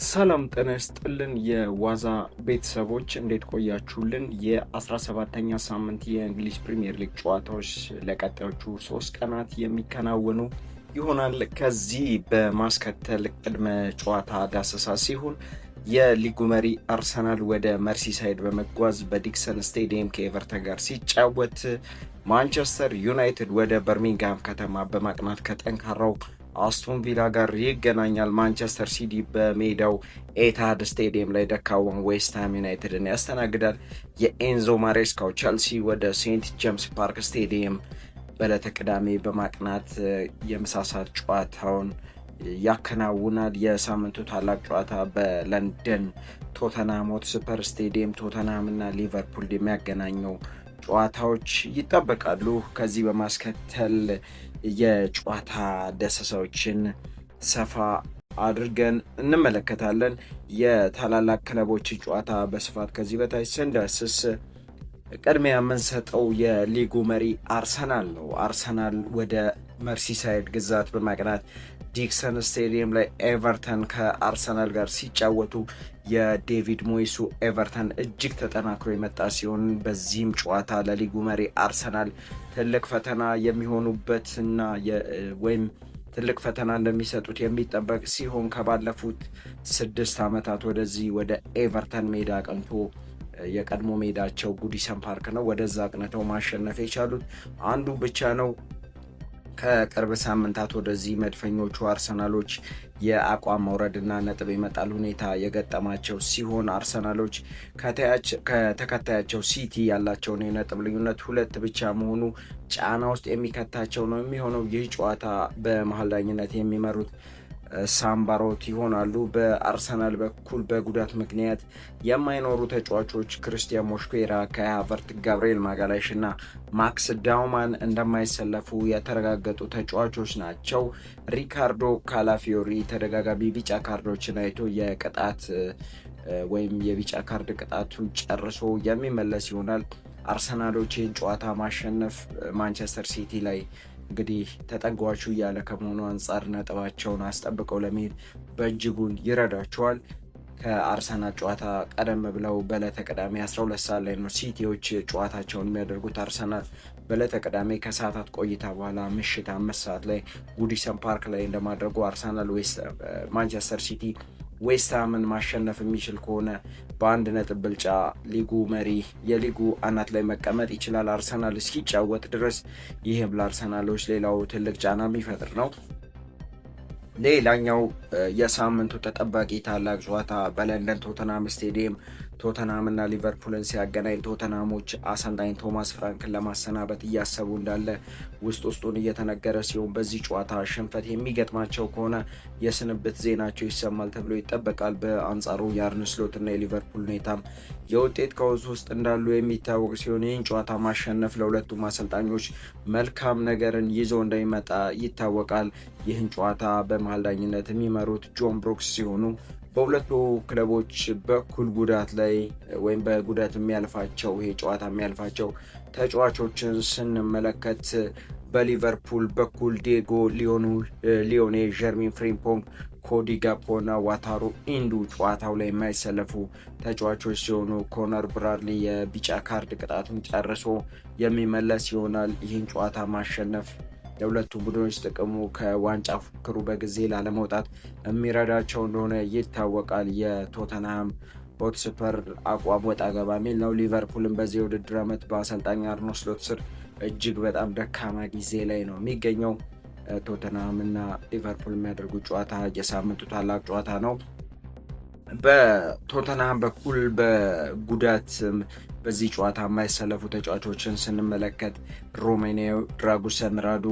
ሰላም ጤና ይስጥልን የዋዛ ቤተሰቦች እንዴት ቆያችሁልን? የ17ኛ ሳምንት የእንግሊዝ ፕሪሚየር ሊግ ጨዋታዎች ለቀጣዮቹ 3 ቀናት የሚከናወኑ ይሆናል። ከዚህ በማስከተል ቅድመ ጨዋታ ዳሰሳ ሲሆን የሊጉ መሪ አርሰናል ወደ መርሲሳይድ በመጓዝ በዲክሰን ስቴዲየም ከኤቨርተን ጋር ሲጫወት፣ ማንቸስተር ዩናይትድ ወደ በርሚንግሃም ከተማ በማቅናት ከጠንካራው አስቶን ቪላ ጋር ይገናኛል። ማንቸስተር ሲቲ በሜዳው ኤታሃድ ስቴዲየም ላይ ደካዋን ዌስትሃም ዩናይትድን ያስተናግዳል። የኤንዞ ማሬስካው ቸልሲ ወደ ሴንት ጄምስ ፓርክ ስቴዲየም በዕለተ ቅዳሜ በማቅናት የምሳሳት ጨዋታውን ያከናውናል። የሳምንቱ ታላቅ ጨዋታ በለንደን ቶተንሃም ሆትስፐር ስቴዲየም ቶተንሃም እና ሊቨርፑል የሚያገናኘው ጨዋታዎች ይጠበቃሉ። ከዚህ በማስከተል የጨዋታ ደሰሳዎችን ሰፋ አድርገን እንመለከታለን። የታላላቅ ክለቦች ጨዋታ በስፋት ከዚህ በታች ስንዳስስ ቅድሚያ የምንሰጠው የሊጉ መሪ አርሰናል ነው። አርሰናል ወደ መርሲሳይድ ግዛት በማቅናት ዲክሰን ስቴዲየም ላይ ኤቨርተን ከአርሰናል ጋር ሲጫወቱ የዴቪድ ሞይሱ ኤቨርተን እጅግ ተጠናክሮ የመጣ ሲሆን በዚህም ጨዋታ ለሊጉ መሪ አርሰናል ትልቅ ፈተና የሚሆኑበትና ወይም ትልቅ ፈተና እንደሚሰጡት የሚጠበቅ ሲሆን ከባለፉት 6 ዓመታት ወደዚህ ወደ ኤቨርተን ሜዳ አቅንቶ የቀድሞ ሜዳቸው ጉዲሰን ፓርክ ነው። ወደዛ አቅንተው ማሸነፍ የቻሉት አንዱ ብቻ ነው። ከቅርብ ሳምንታት ወደዚህ መድፈኞቹ አርሰናሎች የአቋም መውረድና ነጥብ የመጣል ሁኔታ የገጠማቸው ሲሆን አርሰናሎች ከተከታያቸው ሲቲ ያላቸውን የነጥብ ልዩነት 2 ብቻ መሆኑ ጫና ውስጥ የሚከታቸው ነው የሚሆነው። ይህ ጨዋታ በመሀል ዳኝነት የሚመሩት ሳምባሮት ይሆናሉ። በአርሰናል በኩል በጉዳት ምክንያት የማይኖሩ ተጫዋቾች ክርስቲያን ሞስኩዌራ፣ ካይ ሃቨርት፣ ጋብርኤል ማጋላሽ እና ማክስ ዳውማን እንደማይሰለፉ የተረጋገጡ ተጫዋቾች ናቸው። ሪካርዶ ካላፊዮሪ ተደጋጋሚ ቢጫ ካርዶችን አይቶ የቅጣት ወይም የቢጫ ካርድ ቅጣቱን ጨርሶ የሚመለስ ይሆናል። አርሰናሎች ይህን ጨዋታ ማሸነፍ ማንቸስተር ሲቲ ላይ እንግዲህ ተጠጓቹ እያለ ከመሆኑ አንጻር ነጥባቸውን አስጠብቀው ለመሄድ በእጅጉን ይረዳቸዋል። ከአርሰናል ጨዋታ ቀደም ብለው በዕለተ ቅዳሜ 12 ሰዓት ላይ ነው ሲቲዎች ጨዋታቸውን የሚያደርጉት። አርሰናል በዕለተ ቅዳሜ ከሰዓታት ቆይታ በኋላ ምሽት 5 ሰዓት ላይ ጉዲሰን ፓርክ ላይ እንደማድረጉ አርሰናል ማንቸስተር ሲቲ ዌስትሃምን ማሸነፍ የሚችል ከሆነ በ1 ነጥብ ብልጫ ሊጉ መሪ የሊጉ አናት ላይ መቀመጥ ይችላል አርሰናል እስኪጫወት ድረስ። ይህም ለአርሰናሎች ሌላው ትልቅ ጫና የሚፈጥር ነው። ሌላኛው የሳምንቱ ተጠባቂ ታላቅ ጨዋታ በለንደን ቶተንሃም ስቴዲየም ቶተንሃም እና ሊቨርፑልን ሲያገናኝ ቶተንሃሞች አሰልጣኝ ቶማስ ፍራንክን ለማሰናበት እያሰቡ እንዳለ ውስጡን እየተነገረ ሲሆን በዚህ ጨዋታ ሽንፈት የሚገጥማቸው ከሆነ የስንብት ዜናቸው ይሰማል ተብሎ ይጠበቃል። በአንጻሩ የአርነ ስሎት እና የሊቨርፑል ሁኔታም የውጤት ቀውስ ውስጥ እንዳሉ የሚታወቅ ሲሆን ይህን ጨዋታ ማሸነፍ ለሁለቱም አሰልጣኞች መልካም ነገርን ይዞ እንደሚመጣ ይታወቃል። ይህን ጨዋታ በመሀል ዳኝነት የሚመሩት ጆን ብሩክስ ሲሆኑ በሁለቱ ክለቦች በኩል ጉዳት ላይ ወይም በጉዳት የሚያልፋቸው ይሄ ጨዋታ የሚያልፋቸው ተጫዋቾችን ስንመለከት በሊቨርፑል በኩል ዲየጎ ሊዮኔ፣ ጀርሚን ፍሪምፖንግ፣ ኮዲ ጋፖ እና ዋታሩ ኢንዱ ጨዋታው ላይ የማይሰለፉ ተጫዋቾች ሲሆኑ ኮነር ብራድሊ የቢጫ ካርድ ቅጣቱን ጨርሶ የሚመለስ ይሆናል። ይህን ጨዋታ ማሸነፍ ለሁለቱ ቡድኖች ጥቅሙ ከዋንጫ ፉክክሩ በጊዜ ላለመውጣት የሚረዳቸው እንደሆነ ይታወቃል። የቶተንሃም ሆትስፐር አቋም ወጣ ገባ የሚል ነው። ሊቨርፑልን በዚህ የውድድር ዓመት በአሰልጣኝ አርነ ስሎት ስር እጅግ በጣም ደካማ ጊዜ ላይ ነው የሚገኘው። ቶተንሃም እና ሊቨርፑል የሚያደርጉት ጨዋታ የሳምንቱ ታላቅ ጨዋታ ነው። በቶተንሃም በኩል በጉዳት በዚህ ጨዋታ የማይሰለፉ ተጫዋቾችን ስንመለከት ሮሜኒዮ ድራጉሰን ራዱ፣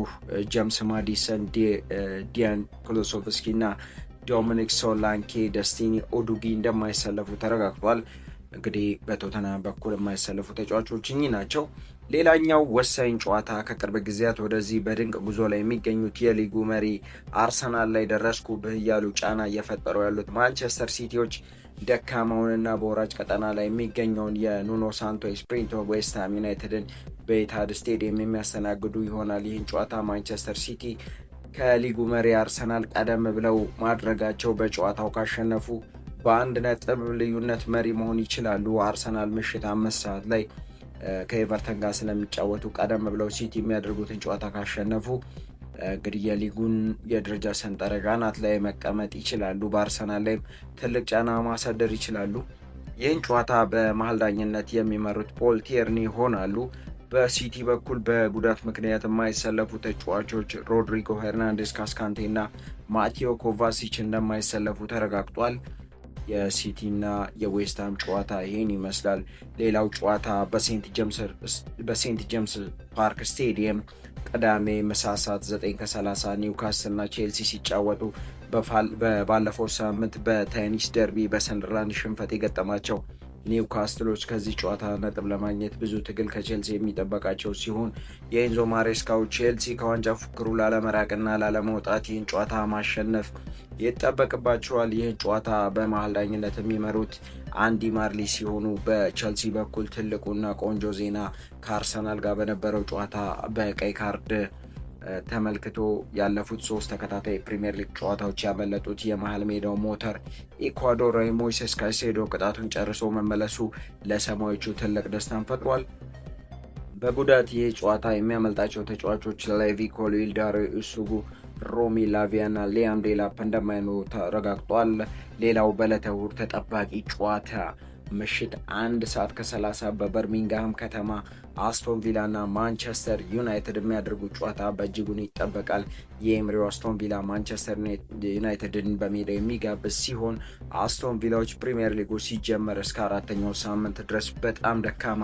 ጄምስ ማዲሰን፣ ዲያን ኮሎሶቭስኪ እና ዶሚኒክ ሶላንኬ፣ ደስቲኒ ኦዱጊ እንደማይሰለፉ ተረጋግጧል። እንግዲህ በቶተንሃም በኩል የማይሰለፉ ተጫዋቾች እኚህ ናቸው። ሌላኛው ወሳኝ ጨዋታ ከቅርብ ጊዜያት ወደዚህ በድንቅ ጉዞ ላይ የሚገኙት የሊጉ መሪ አርሰናል ላይ ደረስኩብህ እያሉ ጫና እየፈጠሩ ያሉት ማንቸስተር ሲቲዎች ደካማውንና በወራጅ ቀጠና ላይ የሚገኘውን የኑኖ ሳንቶ ኤስፒሪቶ ዌስትሃም ዩናይትድን በኤታሃድ ስቴዲየም የሚያስተናግዱ ይሆናል። ይህን ጨዋታ ማንቸስተር ሲቲ ከሊጉ መሪ አርሰናል ቀደም ብለው ማድረጋቸው በጨዋታው ካሸነፉ በአንድ ነጥብ ልዩነት መሪ መሆን ይችላሉ። አርሰናል ምሽት 5 ሰዓት ላይ ከኤቨርተን ጋር ስለሚጫወቱ ቀደም ብለው ሲቲ የሚያደርጉትን ጨዋታ ካሸነፉ እንግዲህ የሊጉን የደረጃ ሰንጠረዥ አናት ላይ መቀመጥ ይችላሉ። በአርሰናል ላይም ትልቅ ጫና ማሳደር ይችላሉ። ይህን ጨዋታ በመሀል ዳኝነት የሚመሩት ፖል ቲርኒ ይሆናሉ። በሲቲ በኩል በጉዳት ምክንያት የማይሰለፉ ተጫዋቾች ሮድሪጎ ሄርናንዴስ፣ ካስካንቴ እና ማቴዮ ኮቫሲች እንደማይሰለፉ ተረጋግጧል። የሲቲና የዌስትሃም ጨዋታ ይህን ይመስላል። ሌላው ጨዋታ በሴንት ጄምስ ፓርክ ስቴዲየም ቅዳሜ ምሳ ሰዓት 9:30 ኒውካስል እና ቼልሲ ሲጫወቱ ባለፈው ሳምንት በቴኒስ ደርቢ በሰንደርላንድ ሽንፈት የገጠማቸው ኒውካስትሎች ከዚህ ጨዋታ ነጥብ ለማግኘት ብዙ ትግል ከቼልሲ የሚጠበቃቸው ሲሆን የኤንዞ ማሬስካው ቼልሲ ከዋንጫ ፉክክሩ ላለመራቅና ላለመውጣት ይህን ጨዋታ ማሸነፍ ይጠበቅባቸዋል። ይህን ጨዋታ በመሀል ዳኝነት የሚመሩት አንዲ ማርሊ ሲሆኑ በቼልሲ በኩል ትልቁና ቆንጆ ዜና ከአርሰናል ጋር በነበረው ጨዋታ በቀይ ካርድ ተመልክቶ ያለፉት 3 ተከታታይ ፕሪሚየር ሊግ ጨዋታዎች ያመለጡት የመሃል ሜዳው ሞተር ኢኳዶራዊ ሞይሴስ ካይሴዶ ቅጣቱን ጨርሶ መመለሱ ለሰማዮቹ ትልቅ ደስታን ፈጥሯል። በጉዳት ይህ ጨዋታ የሚያመልጣቸው ተጫዋቾች ሌቪ ኮልዊል፣ ዳሪዮ ኢሱጉ፣ ሮሚ ላቪያ እና ሊያም ዴላፕ እንደማይኖሩ ተረጋግጧል። ሌላው በዕለተ እሁድ ተጠባቂ ጨዋታ ምሽት 1:30 በበርሚንግሃም ከተማ አስቶን ቪላ እና ማንቸስተር ዩናይትድ የሚያደርጉት ጨዋታ በእጅጉን ይጠበቃል። የኤምሪው አስቶን ቪላ ማንቸስተር ዩናይትድን በሜዳ የሚጋብዝ ሲሆን አስቶን ቪላዎች ፕሪሚየር ሊጉ ሲጀመር እስከ 4ኛው ሳምንት ድረስ በጣም ደካማ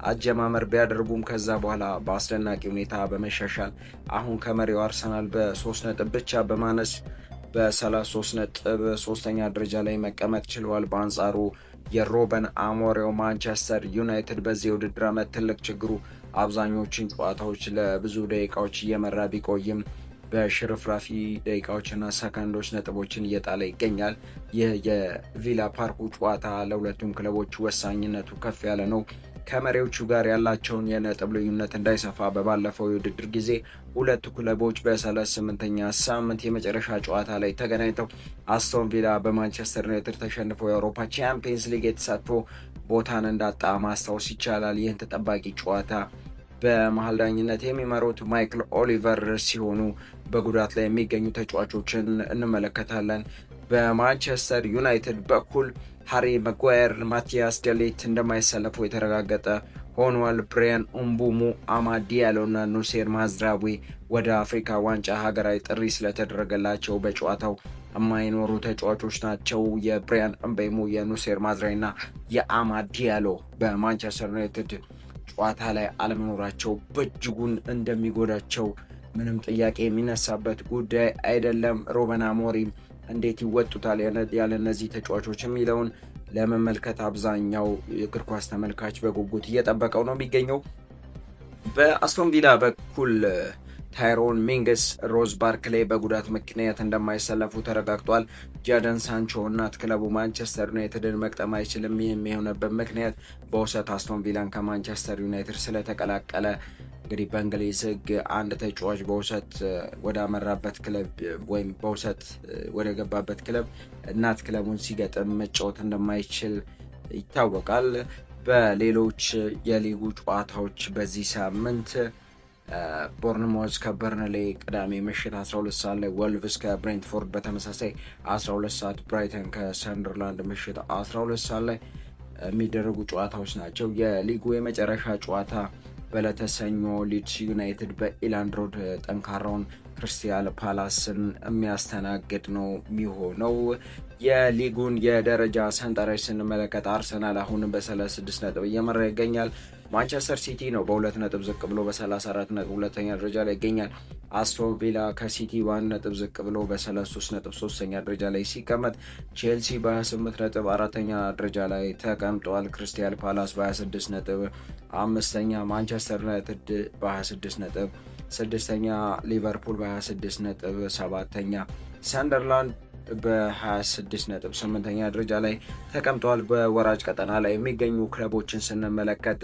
አጀማመር ቢያደርጉም ከዛ በኋላ በአስደናቂ ሁኔታ በመሻሻል አሁን ከመሪው አርሰናል በ3 ነጥብ ብቻ በማነስ በ33 ነጥብ 3ኛ ደረጃ ላይ መቀመጥ ችለዋል። በአንጻሩ የሮበን አሞሪው ማንቸስተር ዩናይትድ በዚህ የውድድር ዓመት ትልቅ ችግሩ አብዛኞቹን ጨዋታዎች ለብዙ ደቂቃዎች እየመራ ቢቆይም በሽርፍራፊ ደቂቃዎችና ሰከንዶች ነጥቦችን እየጣለ ይገኛል። ይህ የቪላ ፓርኩ ጨዋታ ለሁለቱም ክለቦች ወሳኝነቱ ከፍ ያለ ነው። ከመሪዎቹ ጋር ያላቸውን የነጥብ ልዩነት እንዳይሰፋ በባለፈው የውድድር ጊዜ ሁለቱ ክለቦች በ38ኛ ሳምንት የመጨረሻ ጨዋታ ላይ ተገናኝተው አስቶን ቪላ በማንቸስተር ዩናይትድ ተሸንፈው የአውሮፓ ቻምፒየንስ ሊግ የተሳትፎ ቦታን እንዳጣ ማስታወስ ይቻላል። ይህን ተጠባቂ ጨዋታ በመሀል ዳኝነት የሚመሩት ማይክል ኦሊቨር ሲሆኑ በጉዳት ላይ የሚገኙ ተጫዋቾችን እንመለከታለን። በማንቸስተር ዩናይትድ በኩል ሃሪ ማጓየር፣ ማቲያስ ደሌት እንደማይሰለፉ የተረጋገጠ ሆኗል። ብሪያን ኡምቡሙ፣ አማድ ዲያሎ እና ኑሴር ማዝራዊ ወደ አፍሪካ ዋንጫ ሀገራዊ ጥሪ ስለተደረገላቸው በጨዋታው የማይኖሩ ተጫዋቾች ናቸው። የብሪያን ኡምቡሙ፣ የኑሴር ማዝራዊ እና የአማድ ዲያሎ በማንቸስተር ዩናይትድ ጨዋታ ላይ አለመኖራቸው በእጅጉን እንደሚጎዳቸው ምንም ጥያቄ የሚነሳበት ጉዳይ አይደለም። ሩበን አሞሪም እንዴት ይወጡታል ያለ እነዚህ ተጫዋቾች የሚለውን ለመመልከት አብዛኛው የእግር ኳስ ተመልካች በጉጉት እየጠበቀው ነው የሚገኘው። በአስቶን ቪላ በኩል ታይሮን ሚንግስ፣ ሮዝ ባርክሌ በጉዳት ምክንያት እንደማይሰለፉ ተረጋግጧል። ጃደን ሳንቾ እናት ክለቡ ማንቸስተር ዩናይትድን መቅጠም አይችልም። ይህም የሆነበት ምክንያት በውሰት አስቶን ቪላን ከማንቸስተር ዩናይትድ ስለተቀላቀለ እንግዲህ በእንግሊዝ ሕግ አንድ ተጫዋች በውሰት ወደ አመራበት ክለብ ወይም በውሰት ወደ ገባበት ክለብ እናት ክለቡን ሲገጥም መጫወት እንደማይችል ይታወቃል። በሌሎች የሊጉ ጨዋታዎች በዚህ ሳምንት ቦርንሞዝ ከበርንሌ ቅዳሜ ምሽት 12 ሰዓት ላይ፣ ወልቭስ ከብሬንትፎርድ በተመሳሳይ 12 ሰዓት፣ ብራይተን ከሰንደርላንድ ምሽት 12 ሰዓት ላይ የሚደረጉ ጨዋታዎች ናቸው። የሊጉ የመጨረሻ ጨዋታ በዕለተ ሰኞ ሊድስ ዩናይትድ በኢላንድ ሮድ ጠንካራውን ክሪስታል ፓላስን የሚያስተናግድ ነው የሚሆነው። የሊጉን የደረጃ ሰንጠረዥ ስንመለከት አርሰናል አሁንም በ36 ነጥብ እየመራ ይገኛል። ማንቸስተር ሲቲ ነው በ2 ነጥብ ዝቅ ብሎ በ34 ነጥብ ሁለተኛ ደረጃ ላይ ይገኛል። አስቶን ቪላ ከሲቲ በ1 ነጥብ ዝቅ ብሎ በ33 ነጥብ ሶስተኛ ደረጃ ላይ ሲቀመጥ፣ ቼልሲ በ28 ነጥብ አራተኛ ደረጃ ላይ ተቀምጧል። ክሪስታል ፓላስ በ26 ነጥብ አምስተኛ፣ ማንቸስተር ዩናይትድ በ26 ነጥብ ስድስተኛ፣ ሊቨርፑል በ26 ነጥብ ሰባተኛ፣ ሰንደርላንድ በ26 ነጥብ 8ኛ ደረጃ ላይ ተቀምጠዋል። በወራጅ ቀጠና ላይ የሚገኙ ክለቦችን ስንመለከት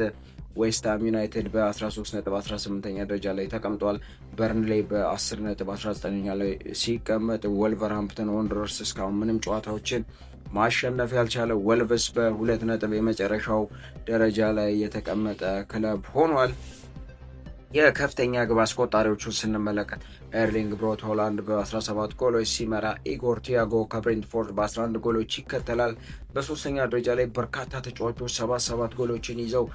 ዌስትሃም ዩናይትድ በ13 ነጥብ 18ኛ ደረጃ ላይ ተቀምጧል። በርንሌ በ10 ነጥብ 19ኛ ላይ ሲቀመጥ፣ ወልቨርሃምፕተን ወንደረርስ እስካሁን ምንም ጨዋታዎችን ማሸነፍ ያልቻለው ወልቭስ በ2 ነጥብ የመጨረሻው ደረጃ ላይ የተቀመጠ ክለብ ሆኗል። የከፍተኛ ግብ አስቆጣሪዎቹን ስንመለከት ኤርሊንግ ብሮት ሆላንድ በ17 ጎሎች ሲመራ ኢጎር ቲያጎ ከብሬንትፎርድ በ11 ጎሎች ይከተላል። በሶስተኛ ደረጃ ላይ በርካታ ተጫዋቾች 77 ጎሎችን ይዘው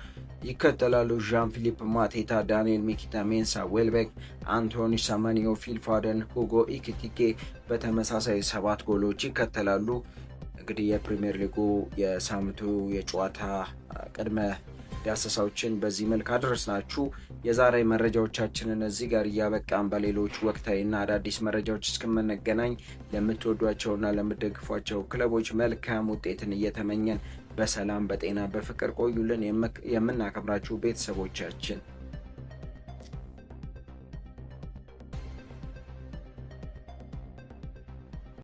ይከተላሉ። ዣን ፊሊፕ ማቴታ፣ ዳንኤል ሚኪታ፣ ሜንሳ ዌልቤክ፣ አንቶኒ ሳማኒዮ፣ ፊል ፎደን፣ ሁጎ ኢኪቲኬ በተመሳሳይ 7 ጎሎች ይከተላሉ። እንግዲህ የፕሪሚየር ሊጉ የሳምንቱ የጨዋታ ቅድመ ዳሰሳዎችን በዚህ መልክ አድረስናችሁ። የዛሬ መረጃዎቻችንን እዚህ ጋር እያበቃን በሌሎች ወቅታዊና አዳዲስ መረጃዎች እስከምንገናኝ ለምትወዷቸውና ለምትደግፏቸው ክለቦች መልካም ውጤትን እየተመኘን በሰላም በጤና በፍቅር ቆዩልን። የምናከብራችሁ ቤተሰቦቻችን